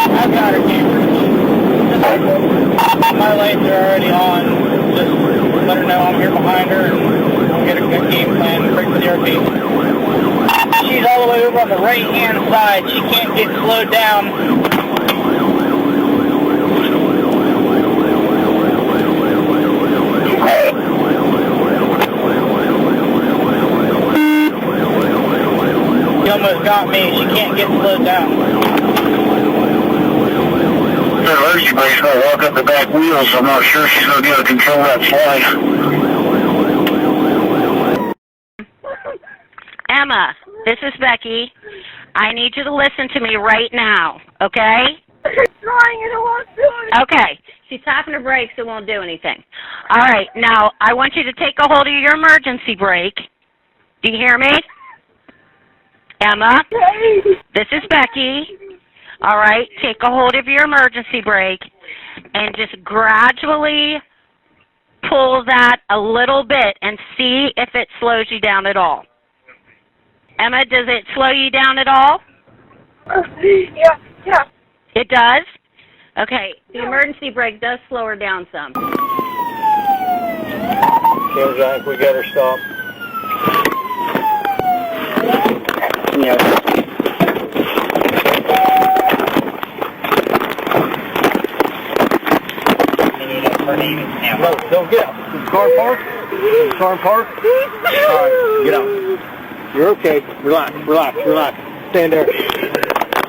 I've got her camera. My lights are already on. Just let her know I'm here behind her and we'll get a good game plan. Break for the RP. She's all the way over on the right-hand side. She can't get slowed down. She almost got me. She can't get slowed down. She's going to walk up the back wheels, so I'm not sure she's going to be able to control that slide. Emma, this is Becky. I need you to listen to me right now, okay? She's trying and it won't do it. Okay. She's tapping her brakes, it won't do anything. All right, now I want you to take a hold of your emergency brake. Do you hear me? Emma, this is Becky. All right, take a hold of your emergency brake and just gradually pull that a little bit and see if it slows you down at all. Emma, does it slow you down at all? Yeah. It does? Okay, the emergency brake does slow her down some. Okay, Zach, we got her stopped. Yeah. No, don't get out. Is the car parked? Is the car parked? All right, get out. You're okay. Relax. Stand there.